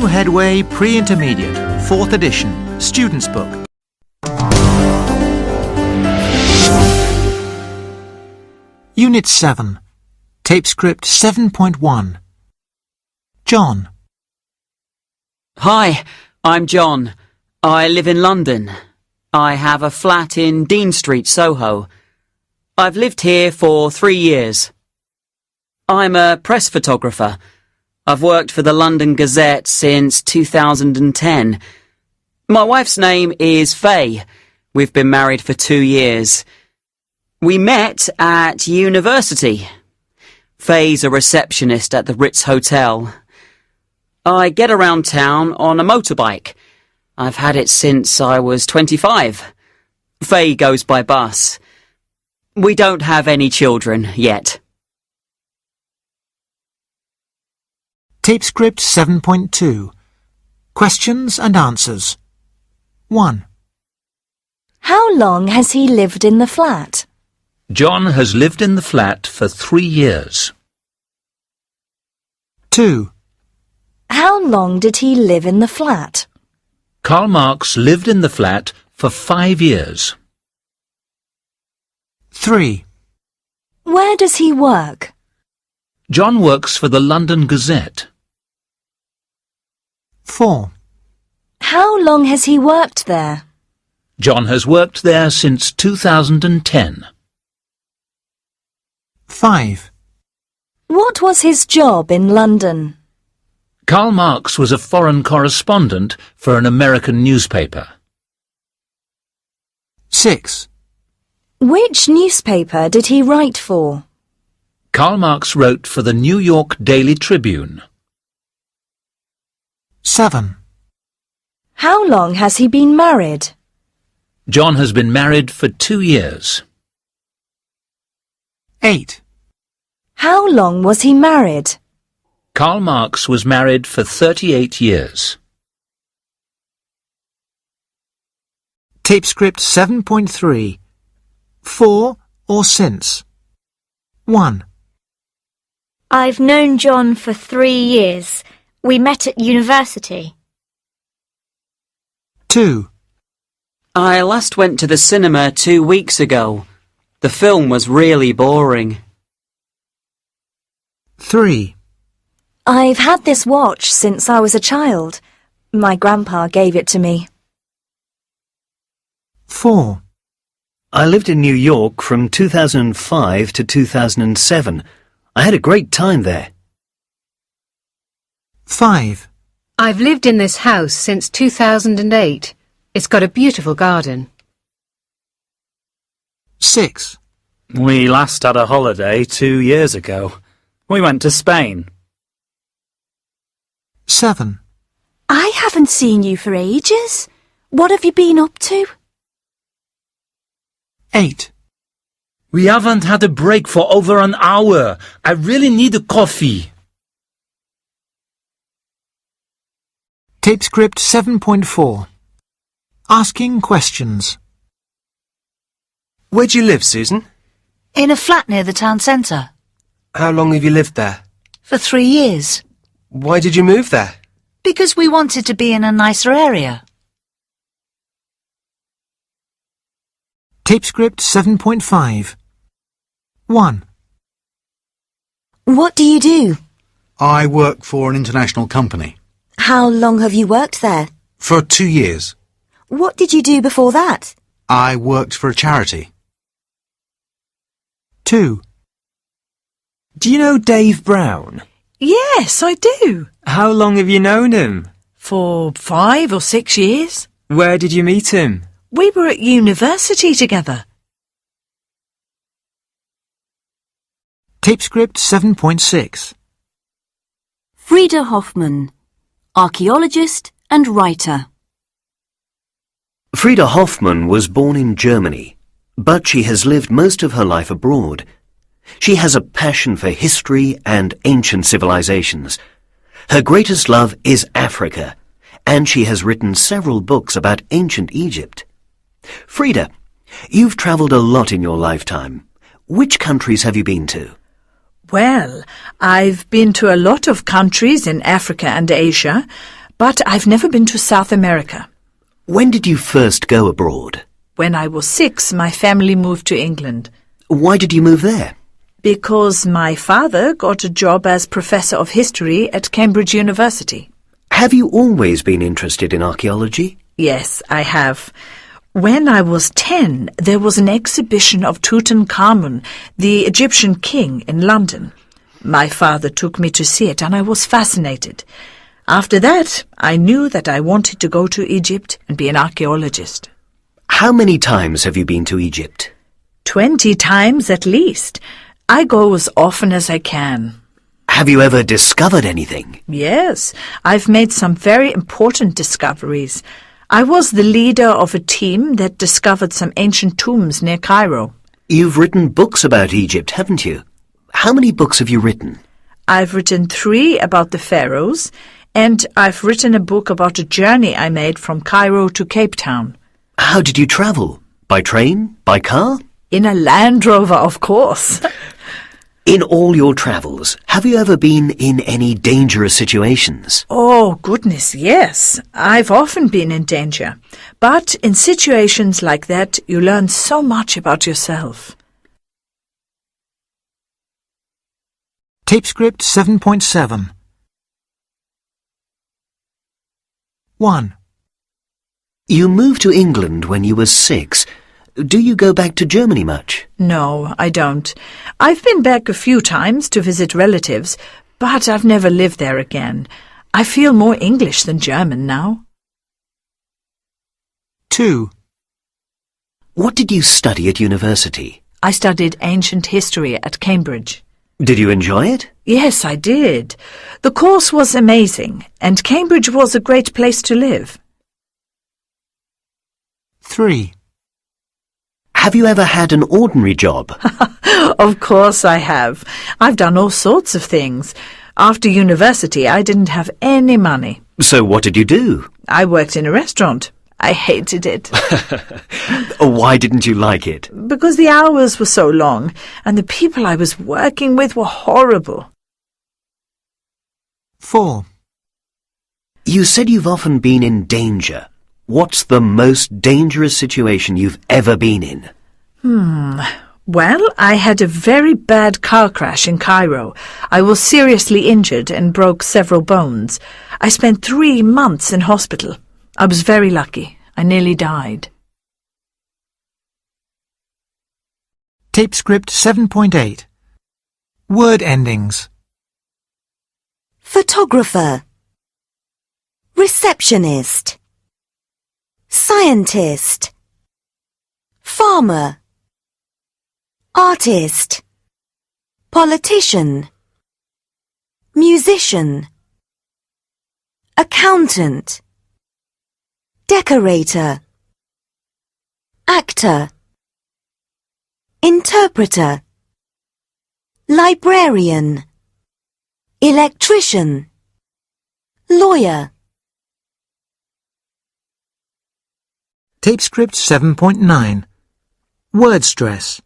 New Headway Pre-Intermediate, 4th edition, Student's Book. Unit 7, Tape Script 7.1. John. Hi, I'm John. I live in London. I have a flat in Dean Street, Soho. I've lived here for 3 years. I'm a press photographer. I've worked for the London Gazette since 2010. My wife's name is Faye. We've been married for 2 years. We met at university. Faye's a receptionist at the Ritz Hotel. I get around town on a motorbike. I've had it since I was 25. Faye goes by bus. We don't have any children yet. Tape Script 7.2. Questions and answers. 1. How long has he lived in the flat? John has lived in the flat for 3 years. 2. How long did he live in the flat? Karl Marx lived in the flat for 5 years. 3. Where does he work? John works for the London Gazette. 4. How long has he worked there? John has worked there since 2010. 5. What was his job in London? Karl Marx was a foreign correspondent for an American newspaper. 6. Which newspaper did he write for? Karl Marx wrote for the New York Daily Tribune. 7. How long has he been married? John has been married for 2 years. 8. How long was he married? Karl Marx was married for 38 years. Tape Script 7.3. For or since. 1. I've known John for 3 years. We met at university. 2. I last went to the cinema 2 weeks ago. The film was really boring. 3. I've had this watch since I was a child. My grandpa gave it to me. 4. I lived in New York from 2005 to 2007. I had a great time there. 5. I've lived in this house since 2008. It's got a beautiful garden. 6. We last had a holiday 2 years ago. We went to Spain. 7. I haven't seen you for ages. What have you been up to? 8. We haven't had a break for over an hour. I really need a coffee. Tape Script 7.4. Asking questions. Where do you live, Susan? In a flat near the town centre. How long have you lived there? For 3 years. Why did you move there? Because we wanted to be in a nicer area. Tape Script 7.5. 1. What do you do? I work for an international company. How long have you worked there? For 2 years. What did you do before that? I worked for a charity. 2. Do you know Dave Brown? Yes, I do. How long have you known him? For 5 or 6 years. Where did you meet him? We were at university together. Tape Script 7.6. Frida Hoffmann, archaeologist and writer. Frida Hoffmann was born in Germany, but she has lived most of her life abroad. She has a passion for history and ancient civilizations. Her greatest love is Africa, and she has written several books about ancient Egypt. Frida, you've travelled a lot in your lifetime. Which countries have you been to? Well, I've been to a lot of countries in Africa and Asia, but I've never been to South America. When did you first go abroad? When I was 6, my family moved to England. Why did you move there? Because my father got a job as Professor of History at Cambridge University. Have you always been interested in archaeology? Yes, I have. When I was 10, there was an exhibition of Tutankhamun, the Egyptian king, in London. My father took me to see it and I was fascinated. After that, I knew that I wanted to go to Egypt and be an archaeologist. How many times have you been to Egypt? 20 times at least. I go as often as I can. Have you ever discovered anything? Yes, I've made some very important discoveries. I was the leader of a team that discovered some ancient tombs near Cairo. You've written books about Egypt, haven't you? How many books have you written? I've written 3 about the pharaohs, and I've written a book about a journey I made from Cairo to Cape Town. How did you travel? By train? By car? In a Land Rover, of course. In all your travels, have you ever been in any dangerous situations? Oh, goodness, yes. I've often been in danger. But in situations like that, you learn so much about yourself. Tape script 7.7. 1. You moved to England when you were 6. Do you go back to Germany much? No, I don't. I've been back a few times to visit relatives, but I've never lived there again. I feel more English than German now. 2. What did you study at university? I studied ancient history at Cambridge. Did you enjoy it? Yes, I did. The course was amazing, and Cambridge was a great place to live. 3. Have you ever had an ordinary job? Of course I have. I've done all sorts of things. After university, I didn't have any money. So what did you do? I worked in a restaurant. I hated it. Why didn't you like it? Because the hours were so long, and the people I was working with were horrible. 4. You said you've often been in danger. What's the most dangerous situation you've ever been in? Well, I had a very bad car crash in Cairo. I was seriously injured and broke several bones. I spent 3 months in hospital. I was very lucky. I nearly died. Tape script 7.8. Word endings. Photographer. Receptionist. Scientist. Farmer. Artist. Politician. Musician. Accountant. Decorator. Actor. Interpreter. Librarian. Electrician. Lawyer. Tape script 7.9. Word stress.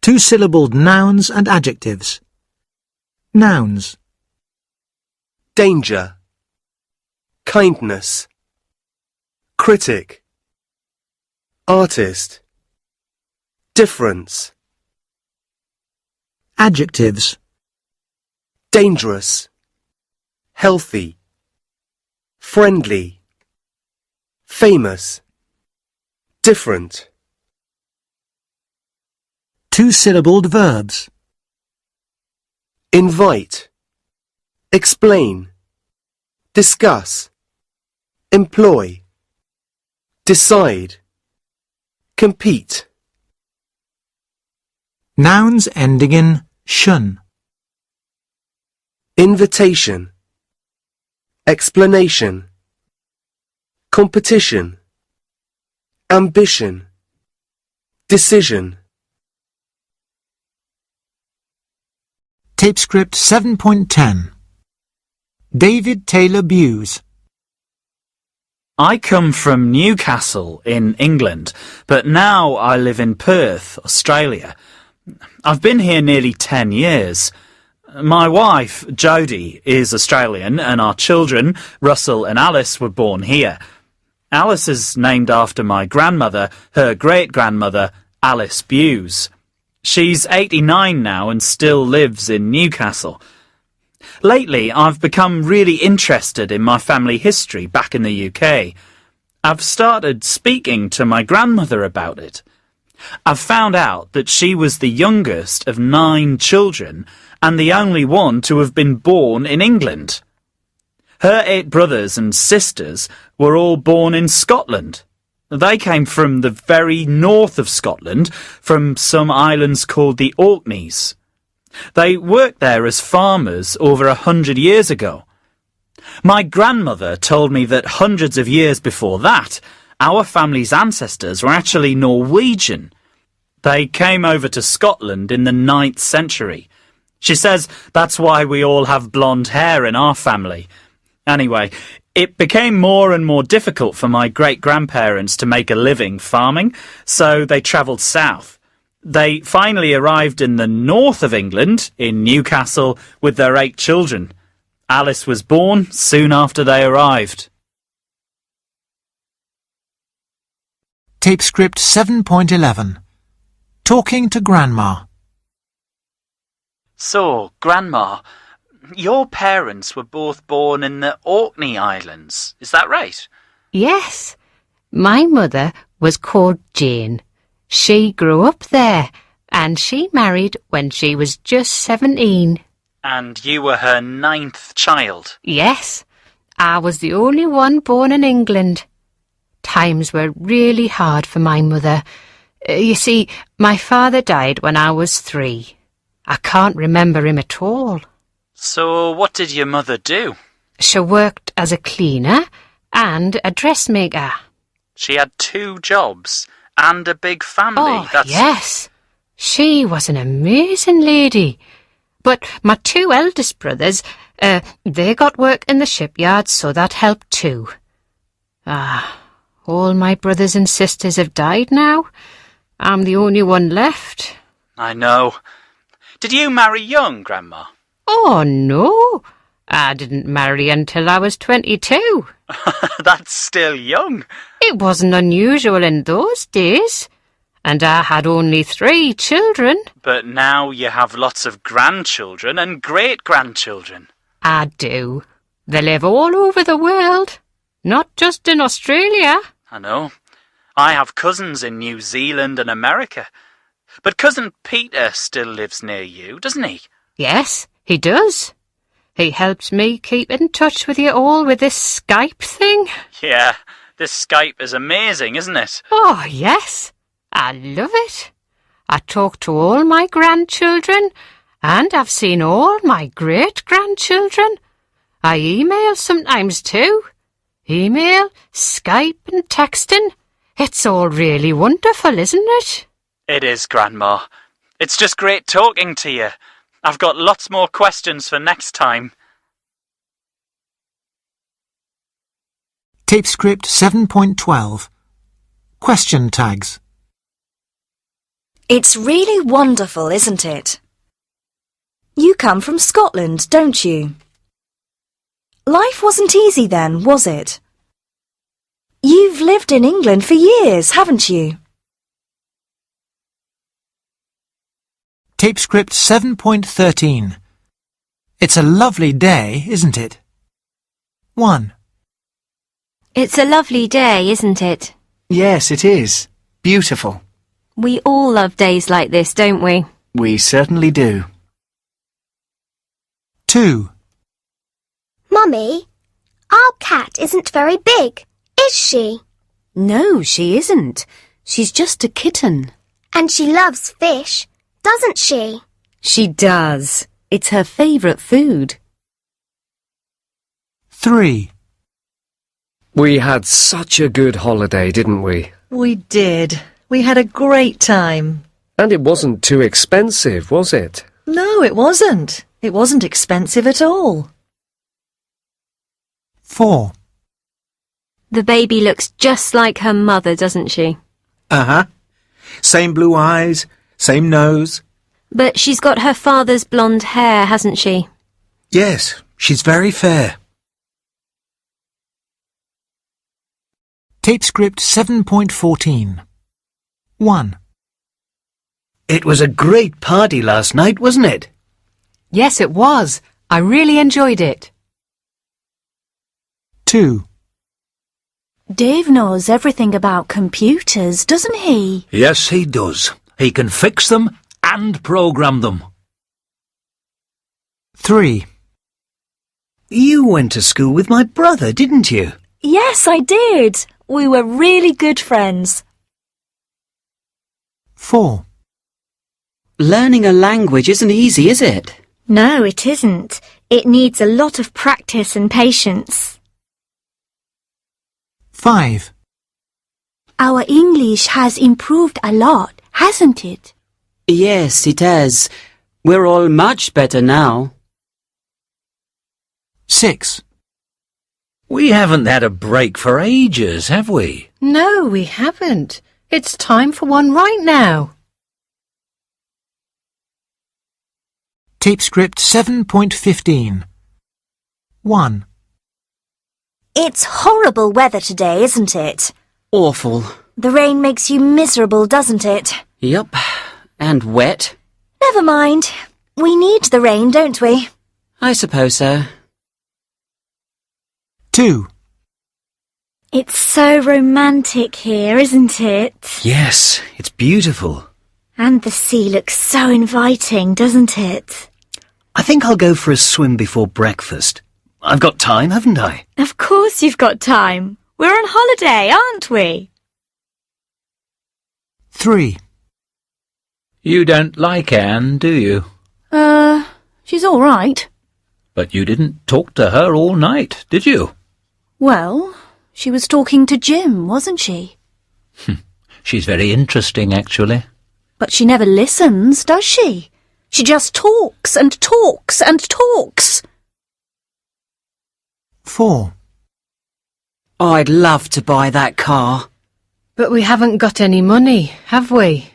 2-syllabled nouns and adjectives. Nouns. Danger. Kindness. Critic. Artist. Difference. Adjectives. Dangerous. Healthy. Friendly. Famous. Different. 2-syllabled verbs. Invite. Explain. Discuss. Employ. Decide. Compete. Nouns ending in shun. Invitation. Explanation. Competition. Ambition. Decision. Tape script 7.10. David Taylor Buse. I come from Newcastle in England, but now I live in Perth, Australia. I've been here nearly 10 years. My wife, Jodie, is Australian, and our children, Russell and Alice, were born here. Alice is named after my grandmother, her great-grandmother, Alice Bewes. She's 89 now and still lives in Newcastle. Lately, I've become really interested in my family history back in the UK. I've started speaking to my grandmother about it. I've found out that she was the youngest of 9 children and the only one to have been born in England. Her 8 brothers and sisters were all born in Scotland. They came from the very north of Scotland, from some islands called the Orkneys. They worked there as farmers over 100 years ago. My grandmother told me that hundreds of years before that, our family's ancestors were actually Norwegian. They came over to Scotland in the 9th century. She says that's why we all have blonde hair in our family. Anyway, it became more and more difficult for my great-grandparents to make a living farming, so they travelled south. They finally arrived in the north of England, in Newcastle, with their 8 children. Alice was born soon after they arrived. Tape script 7.11. Talking to Grandma. So, Grandma, your parents were both born in the Orkney Islands, is that right? Yes. My mother was called Jane. She grew up there, and she married when she was just 17. And you were her 9th child? Yes. I was the only one born in England. Times were really hard for my mother. You see, my father died when I was 3. I can't remember him at all. So what did your mother do? She worked as a cleaner and a dressmaker. She had 2 jobs and a big family. Oh, yes. She was an amazing lady. But my 2 eldest brothers, they got work in the shipyard, so that helped too. All my brothers and sisters have died now. I'm the only one left. I know. Did you marry young, Grandma? Oh, no. I didn't marry until I was 22. That's still young. It wasn't unusual in those days. And I had only 3 children. But now you have lots of grandchildren and great-grandchildren. I do. They live all over the world, not just in Australia. I know. I have cousins in New Zealand and America. But Cousin Peter still lives near you, doesn't he? Yes, he does. He helps me keep in touch with you all with this Skype thing. Yeah, this Skype is amazing, isn't it? Oh, yes. I love it. I talk to all my grandchildren, and I've seen all my great-grandchildren. I email sometimes too. Email, Skype and texting. It's all really wonderful, isn't it? It is, Grandma. It's just great talking to you. I've got lots more questions for next time. Tape script 7.12. Question tags. It's really wonderful, isn't it? You come from Scotland, don't you? Life wasn't easy then, was it? You've lived in England for years, haven't you? Tape script 7.13. It's a lovely day, isn't it? 1. It's a lovely day, isn't it? Yes, it is. Beautiful. We all love days like this, don't we? We certainly do. 2. Mummy, our cat isn't very big, is she? No, she isn't. She's just a kitten. And she loves fish, doesn't she? She does. It's her favourite food. 3. We had such a good holiday, didn't we? We did. We had a great time. And it wasn't too expensive, was it? No, it wasn't. It wasn't expensive at all. 4. The baby looks just like her mother, doesn't she? Uh-huh. Same blue eyes, same nose. But she's got her father's blonde hair, hasn't she? Yes, she's very fair. Tape script 7.14. 1. It was a great party last night, wasn't it? Yes, it was. I really enjoyed it. 2. Dave knows everything about computers, doesn't he? Yes, he does. He can fix them and program them. 3. You went to school with my brother, didn't you? Yes, I did. We were really good friends. 4. Learning a language isn't easy, is it? No, it isn't. It needs a lot of practice and patience. 5. Our English has improved a lot, hasn't it? Yes, it has. We're all much better now. 6. We haven't had a break for ages, have we? No, we haven't. It's time for one right now. Tape script 7.15. 1. It's horrible weather today, isn't it? Awful. The rain makes you miserable, doesn't it? Yup. And wet. Never mind. We need the rain, don't we? I suppose so. 2. It's so romantic here, isn't it? Yes, it's beautiful. And the sea looks so inviting, doesn't it? I think I'll go for a swim before breakfast. I've got time, haven't I? Of course you've got time. We're on holiday, aren't we? 3. You don't like Anne, do you? She's all right. But you didn't talk to her all night, did you? Well, she was talking to Jim, wasn't she? She's very interesting, actually. But she never listens, does she? She just talks and talks and talks. 4. I'd love to buy that car. But we haven't got any money, have we?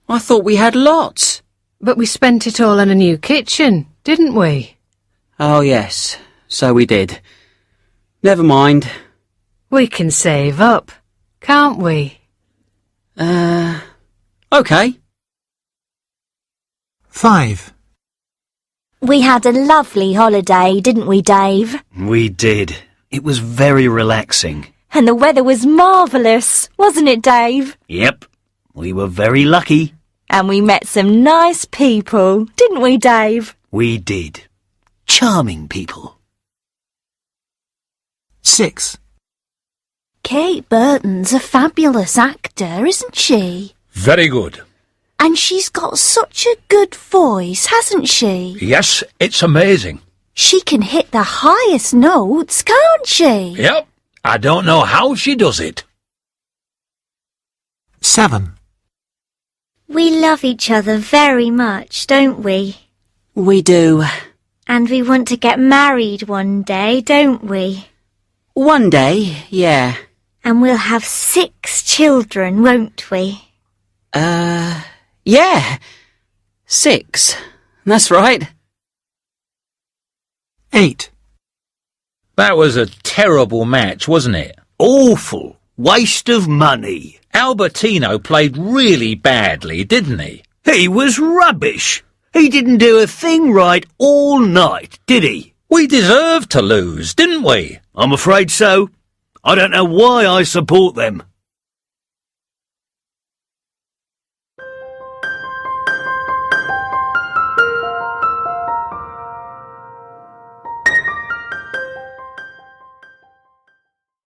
I thought we had lots. But we spent it all on a new kitchen, didn't we? Oh, yes. So we did. Never mind. We can save up, can't we? OK. 5. We had a lovely holiday, didn't we, Dave? We did. It was very relaxing. And the weather was marvellous, wasn't it, Dave? Yep, we were very lucky. And we met some nice people, didn't we, Dave? We did. Charming people. 6. Kate Burton's a fabulous actor, isn't she? Very good. And she's got such a good voice, hasn't she? Yes, it's amazing. She can hit the highest notes, can't she? Yep. I don't know how she does it. 7. We love each other very much, don't we? We do. And we want to get married one day, don't we? One day, yeah. And we'll have 6 children, won't we? Yeah. 6. That's right. 8. That was a terrible match, wasn't it? Awful. Waste of money. Albertino played really badly, didn't he? He was rubbish. He didn't do a thing right all night, did he? We deserved to lose, didn't we? I'm afraid so. I don't know why I support them.